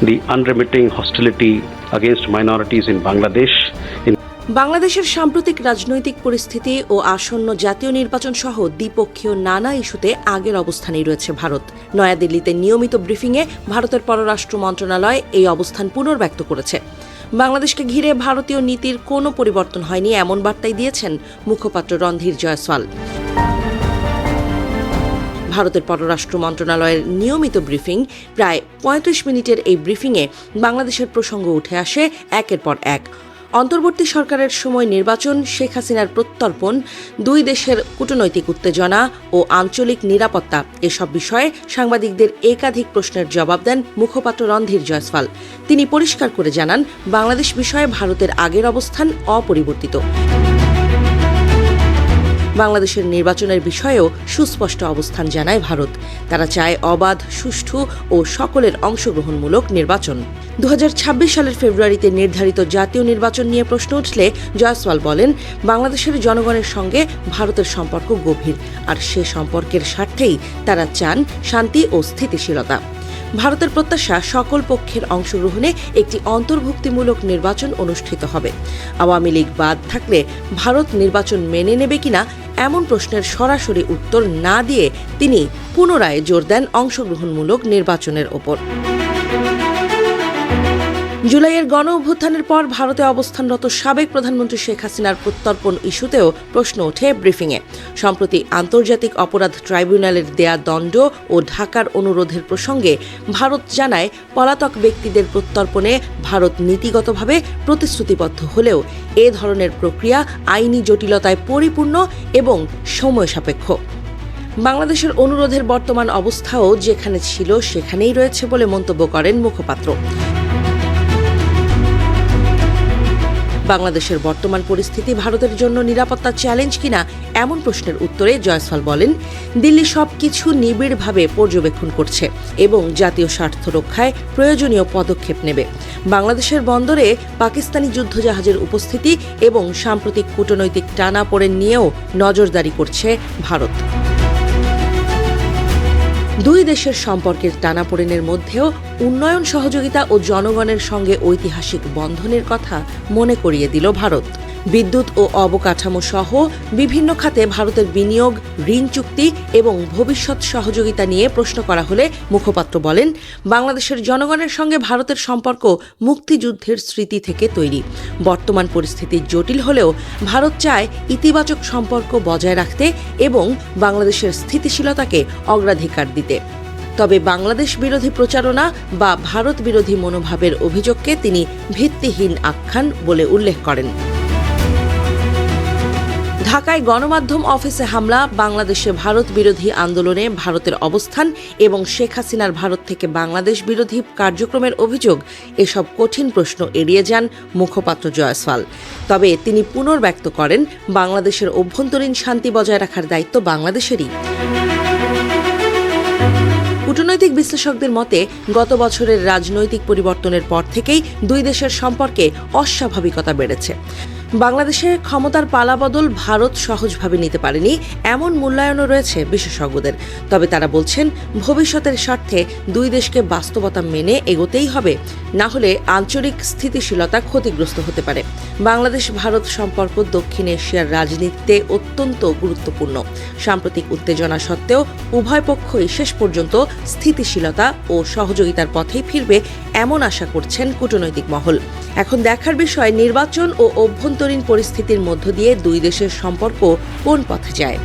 the unremitting hostility against minorities in Bangladesh. বাংলাদেশের সাম্প্রতিক রাজনৈতিক পরিস্থিতি ও আসন্ন জাতীয় নির্বাচন সহ দ্বিপক্ষীয় নানা ইস্যুতে আগের অবস্থানেই রয়েছে ভারত। নয়াদিল্লিতে নিয়মিত ব্রিফিংয়ে ভারতের পররাষ্ট্র মন্ত্রণালয় এই অবস্থান পুনর্ব্যক্ত করেছে। বাংলাদেশকে ঘিরে ভারতীয় নীতির কোনো পরিবর্তন হয়নি এমন বার্তাই দিয়েছেন মুখপাত্র রণধীর জয়সওয়াল। ভারতের পররাষ্ট্র মন্ত্রণালয়ের নিয়মিত ব্রিফিং প্রায় ৩৫ মিনিটের এই ব্রিফিংয়ে বাংলাদেশের প্রসঙ্গ উঠে আসে একের পর এক। অন্তর্বর্তী সরকারের সময় নির্বাচন, শেখ হাসিনার প্রত্যর্পণ, দুই দেশের কূটনৈতিক উত্তেজনা ও আঞ্চলিক নিরাপত্তা এসব বিষয়ে সাংবাদিকদের একাধিক প্রশ্নের জবাব দেন মুখপাত্র রণধীর জয়সওয়াল। তিনি পরিষ্কার করে জানান, বাংলাদেশ বিষয়ে ভারতের আগের অবস্থান অপরিবর্তিত। বাংলাদেশের নির্বাচনের বিষয়েও সুস্পষ্ট অবস্থান জানায় ভারত। তারা চায় অবাধ, সুষ্ঠু ও সকলের অংশগ্রহণমূলক নির্বাচন। ২০২৬ সালের ফেব্রুয়ারিতে নির্ধারিত জাতীয় নির্বাচন নিয়ে প্রশ্ন উঠলে জয়সওয়াল বলেন, বাংলাদেশের জনগণের সঙ্গে ভারতের সম্পর্ক গভীর, আর সে সম্পর্কের স্বার্থেই তারা চান শান্তি ও স্থিতিশীলতা। ভারতের প্রত্যাশা, সকল পক্ষের অংশগ্রহণে একটি অন্তর্ভুক্তিমূলক নির্বাচন অনুষ্ঠিত হবে। আওয়ামী লীগ বাদ থাকলে ভারত নির্বাচন মেনে নেবে কিনা এমন প্রশ্নের সরাসরি উত্তর না দিয়ে তিনি পুনরায় জোর দেন অংশগ্রহণমূলক নির্বাচনের ওপর। জুলাইয়ের গণ অভ্যুত্থানের পর ভারতে অবস্থানরত সাবেক প্রধানমন্ত্রী শেখ হাসিনার প্রত্যর্পণ ইস্যুতেও প্রশ্ন ওঠে ব্রিফিংয়ে। সম্প্রতি আন্তর্জাতিক অপরাধ ট্রাইব্যুনালের দেয়া দণ্ড ও ঢাকার অনুরোধের প্রসঙ্গে ভারত জানায়, পলাতক ব্যক্তিদের প্রত্যর্পণে ভারত নীতিগতভাবে প্রতিশ্রুতিবদ্ধ হলেও এ ধরনের প্রক্রিয়া আইনি জটিলতায় পরিপূর্ণ এবং সময় সাপেক্ষ। বাংলাদেশের অনুরোধের বর্তমান অবস্থাও যেখানে ছিল সেখানেই রয়েছে বলে মন্তব্য করেন মুখপাত্র। বাংলাদেশের বর্তমান পরিস্থিতি ভারতের জন্য নিরাপত্তা চ্যালেঞ্জ কিনা এমন প্রশ্নের উত্তরে জয়সওয়াল বলেন, দিল্লি সবকিছু নিবিড়ভাবে পর্যবেক্ষণ করছে এবং জাতীয় স্বার্থ রক্ষায় প্রয়োজনীয় পদক্ষেপ নেবে। বাংলাদেশের বন্দরে পাকিস্তানি যুদ্ধজাহাজের উপস্থিতি এবং সাম্প্রতিক কূটনৈতিক টানাপোড়েন নিয়েও নজরদারি করছে ভারত। দুই দেশের সম্পর্কের টানাপোড়েনের মধ্যেও উন্নয়ন সহযোগিতা ও জনগণের সঙ্গে ঐতিহাসিক বন্ধনের কথা মনে করিয়ে দিল ভারত। বিদ্যুৎ ও অবকাঠামো সহ বিভিন্ন খাতে ভারতের বিনিয়োগ, ঋণ চুক্তি এবং ভবিষ্যৎ সহযোগিতা নিয়ে প্রশ্ন করা হলে মুখপাত্র বলেন, বাংলাদেশের জনগণের সঙ্গে ভারতের সম্পর্ক মুক্তিযুদ্ধের স্মৃতি থেকে তৈরি। বর্তমান পরিস্থিতি জটিল হলেও ভারত চায় ইতিবাচক সম্পর্ক বজায় রাখতে এবং বাংলাদেশের স্থিতিশীলতাকে অগ্রাধিকার দিতে। তবে বাংলাদেশ বিরোধী প্রচারণা বা ভারত বিরোধী মনোভাবের অভিযোগকে তিনি ভিত্তিহীন আখ্যান বলে উল্লেখ করেন। ঢাকায় গণমাধ্যম অফিসে হামলা, বাংলাদেশে ভারত বিরোধী আন্দোলনে ভারতের অবস্থান এবং শেখ হাসিনার ভারত থেকে বাংলাদেশ বিরোধী কার্যক্রমের অভিযোগ, এসব কঠিন প্রশ্ন এড়িয়ে যান মুখপাত্র জয়সওয়াল। তবে তিনি পুনর্ব্যক্ত করেন, বাংলাদেশের অভ্যন্তরীণ শান্তি বজায় রাখার দায়িত্ব বাংলাদেশেরই। কূটনৈতিক বিশ্লেষকদের মতে, গত বছরের রাজনৈতিক পরিবর্তনের পর থেকেই দুই দেশের সম্পর্কে অস্বাভাবিকতা বেড়েছে। বাংলাদেশে ক্ষমতার পালাবদল ভারত সহজভাবে নিতে পারেনি এমন মূল্যায়নও রয়েছে বিশেষজ্ঞদের। তবে তারা বলছেন, ভবিষ্যতের স্বার্থে দুই দেশকে বাস্তবতা মেনে এগোতেই হবে, না হলে আঞ্চলিক স্থিতিশীলতা ক্ষতিগ্রস্ত হতে পারে। বাংলাদেশ ভারত সম্পর্ক দক্ষিণ এশিয়ার রাজনীতিতে অত্যন্ত গুরুত্বপূর্ণ। সাম্প্রতিক উত্তেজনা সত্ত্বেও উভয় পক্ষই শেষ পর্যন্ত স্থিতিশীলতা ও সহযোগিতার পথেই ফিরবে এমন আশা করছেন কূটনৈতিক মহল। এখন দেখার বিষয়, নির্বাচন ও অভ্যন্তরীণ পরিস্থিতির মধ্য দিয়ে দুই দেশের সম্পর্ক কোন পথে যায়।